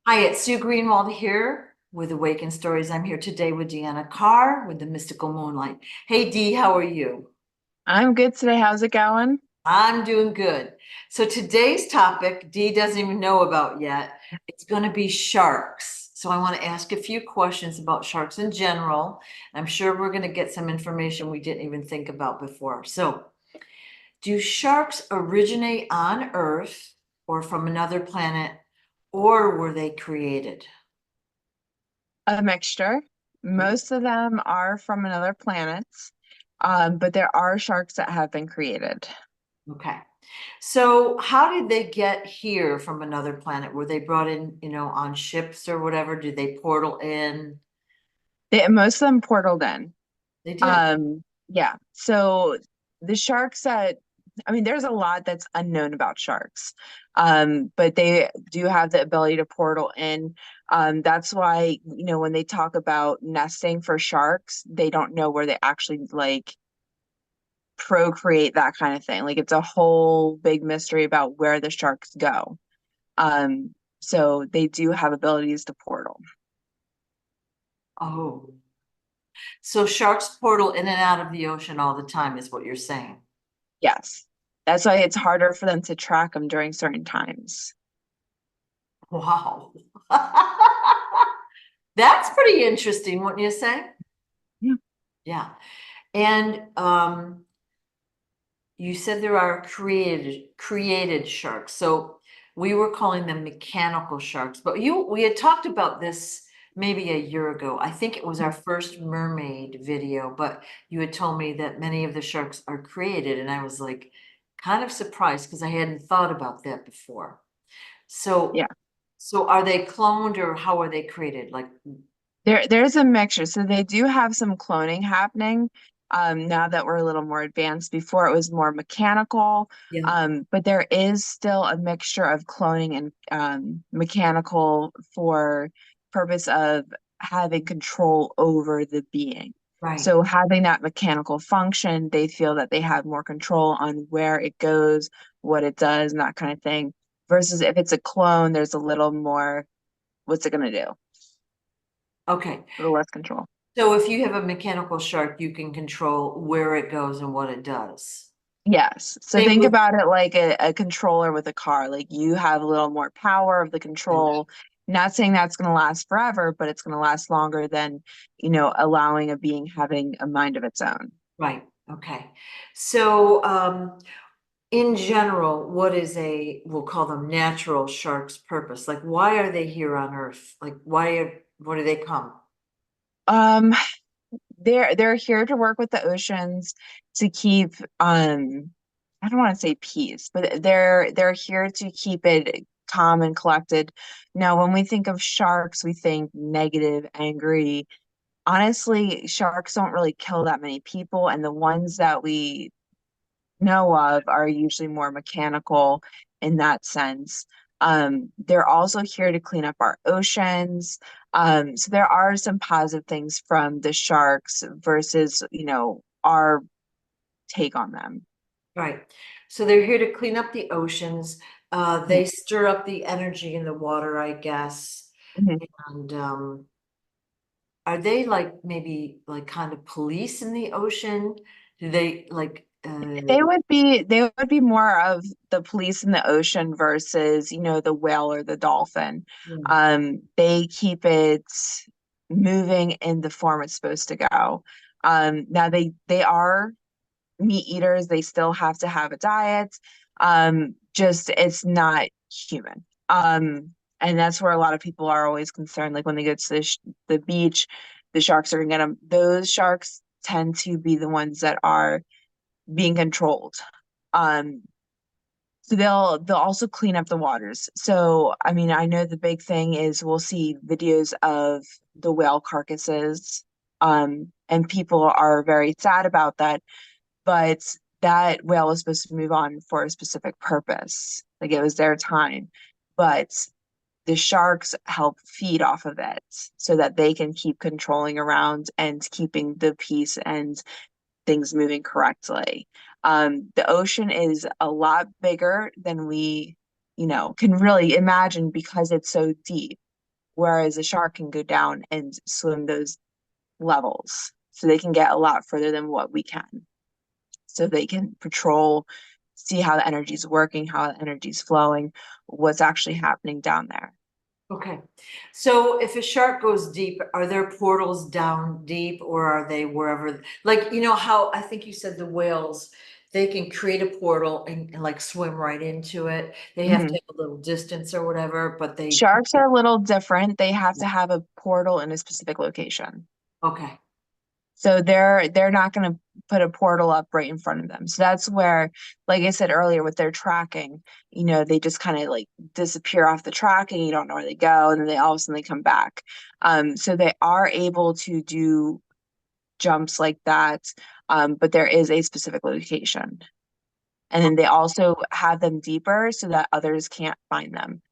Hi, it's Sue Greenwald here with Awakened Stories. I'm here today with Deanna Carr with the Mystical Moonlight. Hey, Dee, how are you? I'm good today. How's it going? I'm doing good. So today's topic, Dee doesn't even know about yet. It's going to be sharks. So I want to ask a few questions about sharks in general. I'm sure we're going to get some information we didn't even think about before. So, do sharks originate on Earth or from another planet, or were they created? A mixture. Most of them are from another planet, but there are sharks that have been created. Okay. So how did they get here from another planet? Were they brought in, on ships or whatever? Did they portal in? Most of them portaled in. They did. Yeah. So the sharks that, I mean, there's a lot that's unknown about sharks, but they do have the ability to portal in. That's why, when they talk about nesting for sharks, they don't know where they actually like procreate, that kind of thing. Like it's a whole big mystery about where the sharks go. Um, so they do have abilities to portal. Oh, so sharks portal in and out of the ocean all the time, is what you're saying. Yes. That's why it's harder for them to track them during certain times. Wow. That's pretty interesting, wouldn't you say? Yeah. Yeah. And you said there are created sharks. So we were calling them mechanical sharks, but we had talked about this maybe a year ago. I think it was our first mermaid video, but you had told me that many of the sharks are created, and I was like kind of surprised because I hadn't thought about that before. So Yeah. so are they cloned or how are they created? Like, There's a mixture. So they do have some cloning happening. Now that we're a little more advanced, before it was more mechanical. yeah, But there is still a mixture of cloning and mechanical for purpose of having control over the being. right. So having that mechanical function, they feel that they have more control on where it goes, what it does, and that kind of thing. Versus if it's a clone, there's a little more, what's it gonna do? A Okay. little less control. So if you have a mechanical shark, you can control where it goes and what it does. Yes. So Same think with about it like a controller with a car. Like you have a little more power of the control. Not saying that's going to last forever, but it's going to last longer than, allowing a being having a mind of its own. right. Okay. So, in general, what is we'll call them natural sharks' purpose? Like, why are they here on Earth? Like, why do they come? Um, they're here to work with the oceans to keep I don't want to say peace, but they're here to keep it calm and collected. Now, when we think of sharks, we think negative, angry. Honestly, sharks don't really kill that many people, and the ones that we know of are usually more mechanical in that sense. They're also here to clean up our oceans. So there are some positive things from the sharks versus, our take on them. Right. So they're here to clean up the oceans. Mhm. They stir up the energy in the water, I guess. Mhm. And are they like maybe like kind of police in the ocean? Do they like They would be more of the police in the ocean versus, the whale or the dolphin. yeah, They keep it moving in the form it's supposed to go. Now they are meat eaters. They still have to have a diet. Just it's not human. And that's where a lot of people are always concerned. Like when they go to the beach, the sharks are gonna get them. Those sharks tend to be the ones that are being controlled. Um, so they'll also clean up the waters. So I mean, I know the big thing is we'll see videos of the whale carcasses, and people are very sad about that. But that whale was supposed to move on for a specific purpose. Like it was their time. But the sharks help feed off of it so that they can keep controlling around and keeping the peace and things moving correctly. The ocean is a lot bigger than we, can really imagine because it's so deep. whereas a shark can go down and swim those levels. So they can get a lot further than what we can. So they can patrol, see how the energy is working, how the energy is flowing, what's actually happening down there. Okay. So if a shark goes deep, are there portals down deep or are they wherever? Like, you know how I think you said the whales, they can create a portal and like swim right into it. They have to Mhm. have a little distance or whatever, but they, Sharks are a little different. They have to have a portal in a specific location. okay. So they're not going to put a portal up right in front of them. So that's where, like I said earlier, with their tracking, they just kind of like disappear off the tracking. You don't know where they go, and then they all of a sudden they come back. So they are able to do jumps like that, but there is a specific location. And then they also have them deeper so that others can't find them.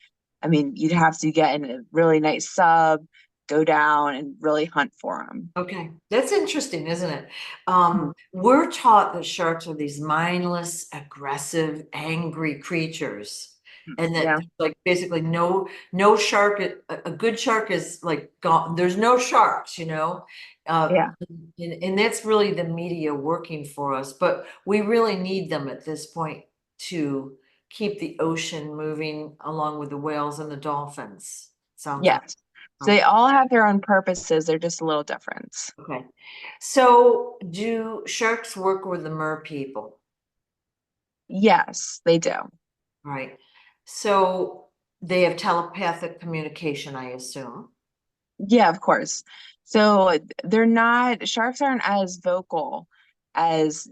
I mean, you'd have to get in a really nice sub, go down and really hunt for them. Okay, that's interesting, isn't it? We're taught that sharks are these mindless, aggressive, angry creatures, and that Yeah, like basically no shark, a good shark is like gone. There's no sharks, you know, uh, yeah. and that's really the media working for us. But we really need them at this point to keep the ocean moving along with the whales and the dolphins. Sounds like. Yes. So they all have their own purposes. They're just a little different. Okay. So do sharks work with the mer people? Yes, they do. Right. So they have telepathic communication, I assume. Yeah, of course. So they're not, sharks aren't as vocal as,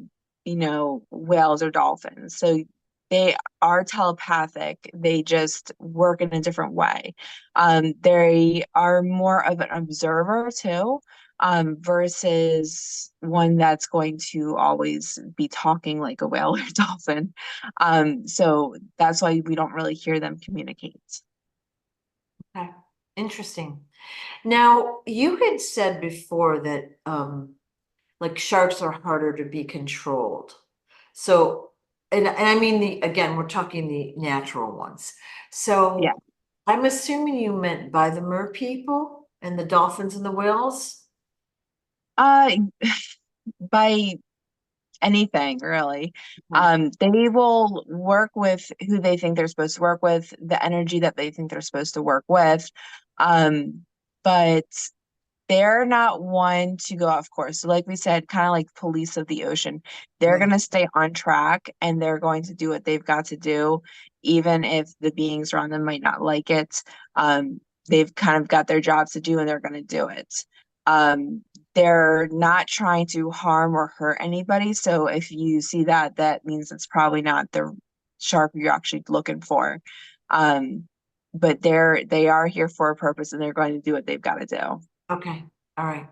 whales or dolphins. So they are telepathic. They just work in a different way. They are more of an observer too, versus one that's going to always be talking like a whale or dolphin. So that's why we don't really hear them communicate. Okay. Interesting. Now, you had said before that like sharks are harder to be controlled. So, and I mean the again, we're talking the natural ones. Yeah. So I'm assuming you meant by the mer people and the dolphins and the whales. Uh, by anything really. Okay. They will work with who they think they're supposed to work with, the energy that they think they're supposed to work with. But they're not one to go off course. So like we said, kind of like police of the ocean. They're Right. going to stay on track and they're going to do what they've got to do, even if the beings around them might not like it. They've kind of got their jobs to do and they're going to do it. Um, they're not trying to harm or hurt anybody. So if you see that, that means it's probably not the shark you're actually looking for. Um, but they are here for a purpose and they're going to do what they've got to do. Okay. All right.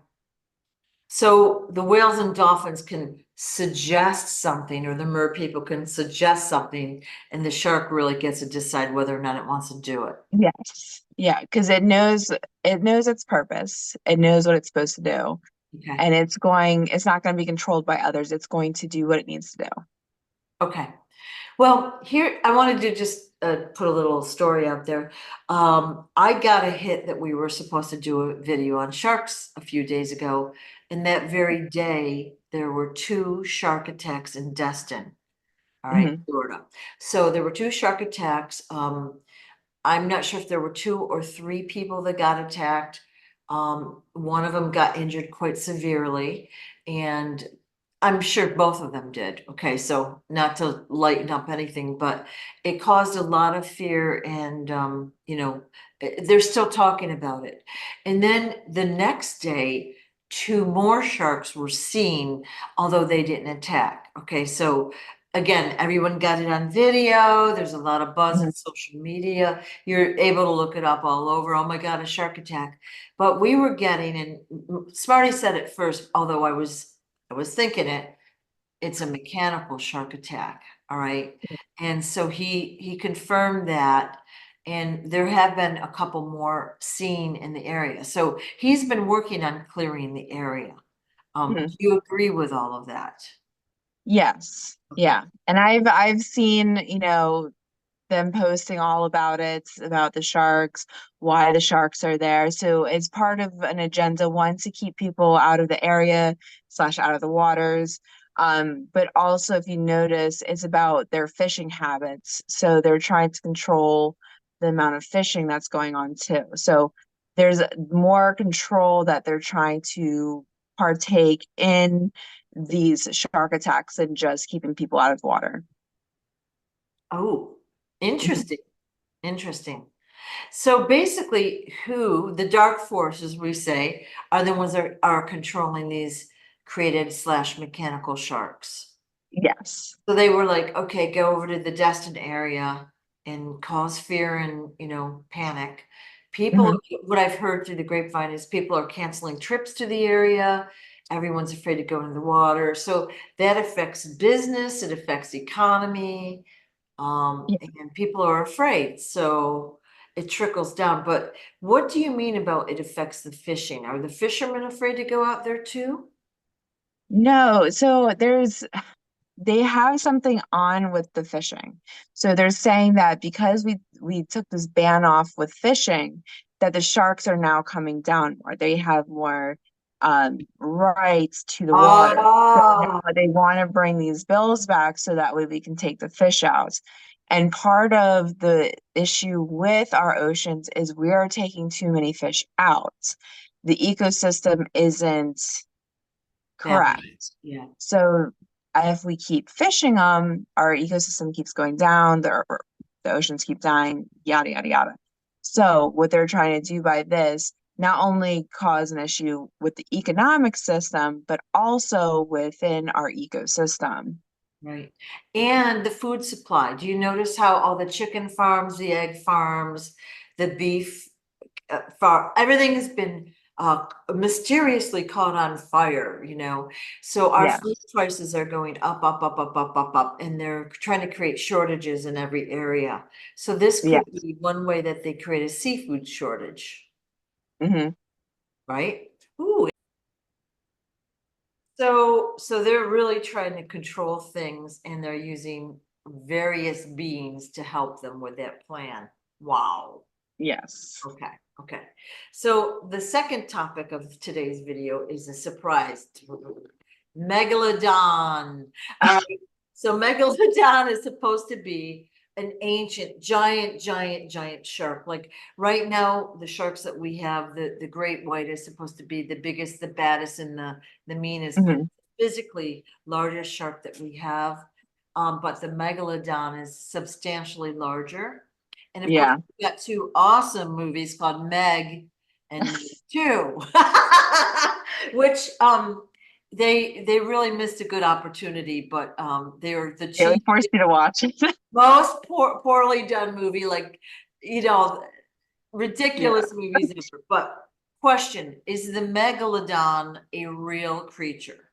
So the whales and dolphins can suggest something, or the mer people can suggest something, and the shark really gets to decide whether or not it wants to do it. Yes. Yeah, because it knows its purpose. It knows what it's supposed to do. Okay. And it's not going to be controlled by others. It's going to do what it needs to do. Okay. Well, here I wanted to just put a little story out there. I got a hit that we were supposed to do a video on sharks a few days ago, and that very day there were two shark attacks in Destin, all right, Hmm. Florida. So there were two shark attacks. I'm not sure if there were two or three people that got attacked. One of them got injured quite severely, and I'm sure both of them did. Okay, so not to lighten up anything, but it caused a lot of fear, and they're still talking about it. And then the next day, two more sharks were seen, although they didn't attack. Okay, so again, everyone got it on video. There's a lot of buzz Hmm. on social media. You're able to look it up all over. Oh my God, a shark attack. But we were getting, and Smarty said it first, although I was thinking it's a mechanical shark attack. All right. And so he confirmed that. And there have been a couple more seen in the area. So he's been working on clearing the area. Do you agree with all of that? Yes. Okay. Yeah. And I've seen, them posting all about it, about the sharks, why the sharks are there. So it's part of an agenda, one, to keep people out of the area slash out of the waters. But also, if you notice, it's about their fishing habits. So they're trying to control the amount of fishing that's going on too. So there's more control that they're trying to partake in these shark attacks than just keeping people out of the water. Oh, Mhm. interesting. Interesting. So basically, who the dark forces, we say, are the ones that are controlling these created slash mechanical sharks. Yes. So they were like, okay, go over to the destined area and cause fear and, panic. People, Hmm. what I've heard through the grapevine is people are canceling trips to the area. Everyone's afraid to go into the water. So that affects business, it affects economy, Yeah. and people are afraid. So it trickles down. But what do you mean about it affects the fishing? Are the fishermen afraid to go out there too? No, so they have something on with the fishing. So they're saying that because we took this ban off with fishing, that the sharks are now coming down more. They have more rights to the water. So Ah, now they want to bring these bills back so that way we can take the fish out. And part of the issue with our oceans is we are taking too many fish out. The ecosystem isn't balanced. correct. Yeah. So if we keep fishing them, our ecosystem keeps going down, the oceans keep dying, yada, yada, yada. So what they're trying to do by this, not only cause an issue with the economic system, but also within our ecosystem. Right. And the food supply. Do you notice how all the chicken farms, the egg farms, the beef farm, everything has been mysteriously caught on fire, So our food Yes, prices are going up, up, up, up, up, up, up, and they're trying to create shortages in every area. So this could yes. be one way that they create a seafood shortage, Hmm. right? Ooh, so they're really trying to control things and they're using various beings to help them with that plan. Wow. Yes. Okay, okay. So the second topic of today's video is a surprise. Megalodon. All right. So Megalodon is supposed to be an ancient, giant, giant, giant shark. Like right now, the sharks that we have, the great white is supposed to be the biggest, the baddest, and the meanest, but Hmm. physically largest shark that we have. But the Megalodon is substantially larger. And of course, Yeah. we got two awesome movies called Meg and Meg 2, which they really missed a good opportunity, but they're the They would cheap, force you to watch it. most poorly done movie, like you know, Yeah, ridiculous movies ever. But question, is the Megalodon a real creature?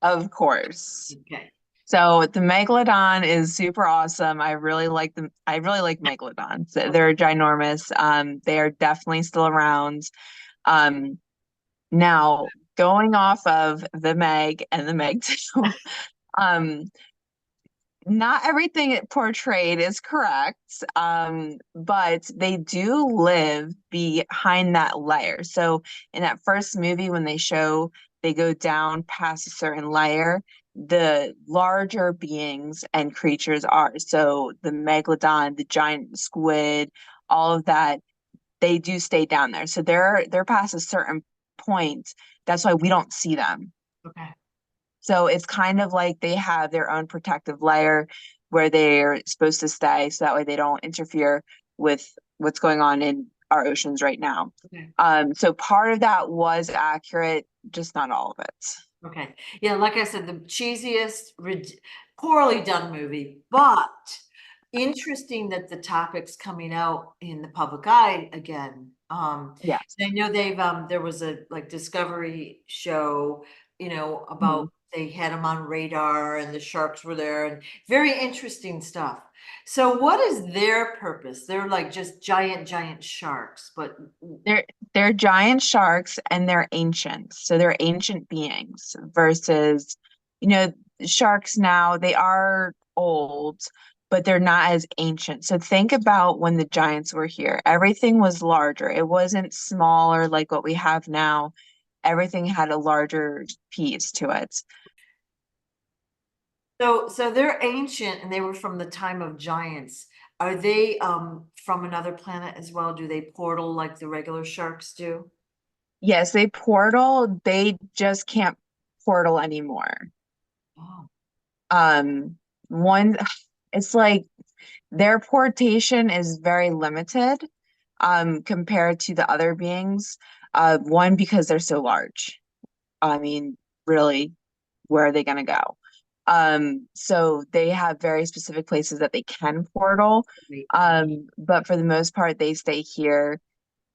of course. Okay. So the Megalodon is super awesome. I really like them. I really like Megalodons. Okay. They're ginormous. They are definitely still around. Um, Now going off of the Meg and the Meg 2, um, not everything it portrayed is correct, but they do live behind that layer. So in that first movie, when they go down past a certain layer, the larger beings and creatures are. So the megalodon, the giant squid, all of that, they do stay down there. So they're past a certain point. That's why we don't see them. Okay. So it's kind of like they have their own protective layer where they're supposed to stay, so that way they don't interfere with what's going on in our oceans right now. Okay. So part of that was accurate, just not all of it. Okay. Yeah, like I said, the cheesiest, poorly done movie, but interesting that the topic's coming out in the public eye again. Yes. I know there was a like Discovery show, Mhm. about they had them on radar and the sharks were there and very interesting stuff. So what is their purpose? They're like just giant, giant sharks, but They're giant sharks and they're ancient. So they're ancient beings versus, you know, sharks now, they are old, but they're not as ancient. So think about when the giants were here. Everything was larger. It wasn't smaller like what we have now. Everything had a larger piece to it. So they're ancient and they were from the time of giants. Are they from another planet as well? Do they portal like the regular sharks do? Yes, they portal. They just can't portal anymore. Oh, Um, one, it's like their portation is very limited, compared to the other beings. One, because they're so large. I mean, really, where are they gonna go? So they have very specific places that they can portal. wait. But for the most part, they stay here.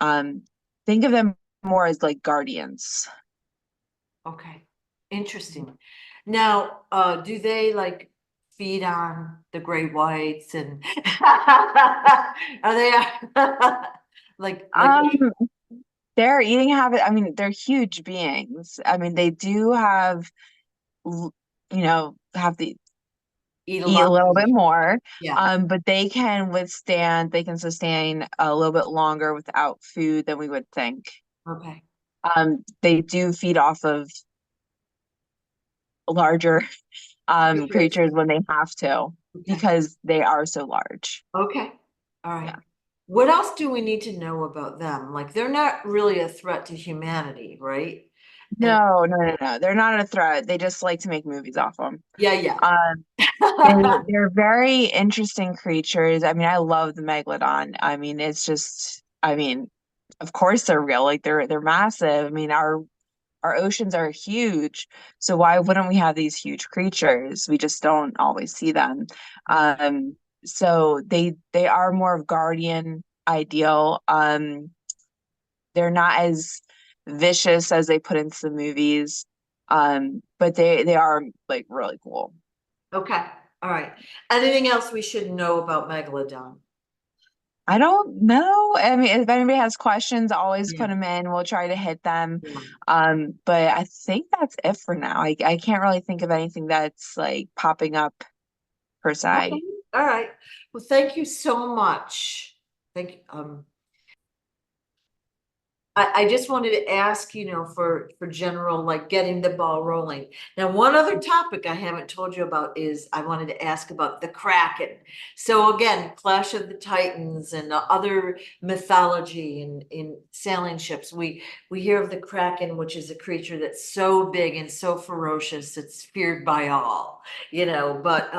Um, think of them more as like guardians. Okay. Interesting. Now, do they like feed on the gray whites and are they like Um, their eating habit, I mean, they're huge beings. I mean, they do have, have to eat a eat a lot of little food? bit more. Yeah. But they can sustain a little bit longer without food than we would think. Okay. They do feed off of larger Creatures. creatures when they have to Okay. because they are so large. Okay. All right. Yeah. What else do we need to know about them? Like they're not really a threat to humanity, right? And No, no, no, no. They're not a threat. They just like to make movies off them. yeah, yeah. Um, they're very interesting creatures. I mean, I love the megalodon. I mean, of course they're real. Like they're massive. I mean, our oceans are huge, so why wouldn't we have these huge creatures? We just don't always see them. So they are more of guardian ideal. They're not as vicious as they put into the movies. But they are like really cool. Okay. All right. Anything else we should know about Megalodon? I don't know. I mean, if anybody has questions, always Yeah. put them in. We'll try to hit them. Yeah. But I think that's it for now. I can't really think of anything that's like popping up per Okay. se. All right. Well, thank you so much. Thank you. I just wanted to ask, for general, like getting the ball rolling. Now, one other topic I haven't told you about is I wanted to ask about the Kraken. So again, Clash of the Titans and other mythology and in sailing ships, we hear of the Kraken, which is a creature that's so big and so ferocious, it's feared by all, but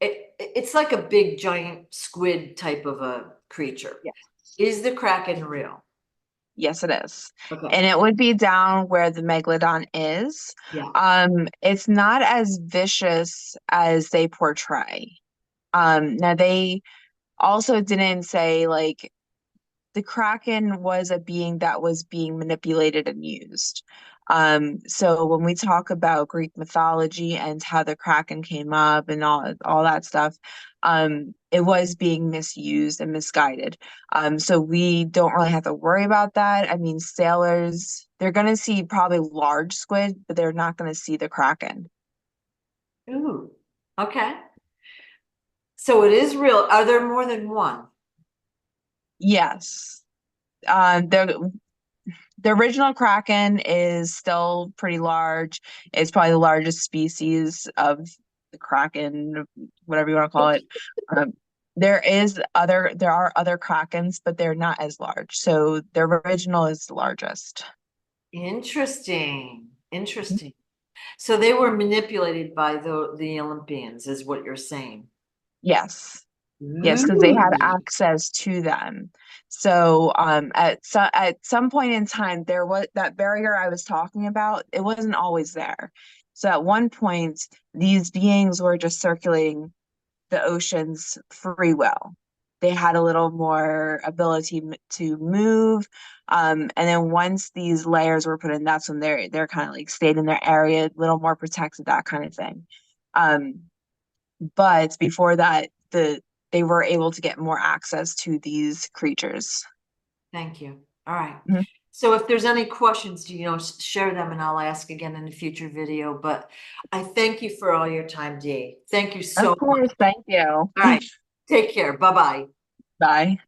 it's like a big giant squid type of a creature. Yes. Is the Kraken real? Yes, it is. Okay. And it would be down where the megalodon is. Yeah. It's not as vicious as they portray. Now they also didn't say like the Kraken was a being that was being manipulated and used. So when we talk about Greek mythology and how the Kraken came up and all that stuff, it was being misused and misguided. So we don't really have to worry about that. I mean, sailors, they're gonna see probably large squid, but they're not gonna see the Kraken. Ooh, okay. So it is real. Are there more than one? Yes. The original Kraken is still pretty large. It's probably the largest species of the Kraken, whatever you want to call it. Um, there are other Krakens, but they're not as large. So the original is the largest. Interesting. Interesting. So they were manipulated by the Olympians, is what you're saying. Yes. Yes, because they had Ooh. access to them. So at some point in time, there was that barrier I was talking about. It wasn't always there. So at one point, these beings were just circulating the ocean's free will. They had a little more ability to move. And then once these layers were put in, that's when they're kind of like stayed in their area, a little more protected, that kind of thing. Um, but before that, they were able to get more access to these creatures. Thank you. All right. Mhm. So if there's any questions, share them and I'll ask again in a future video. But I thank you for all your time, Dee. Thank you so Of much. course, thank you. All right. Take care. Bye-bye. Bye.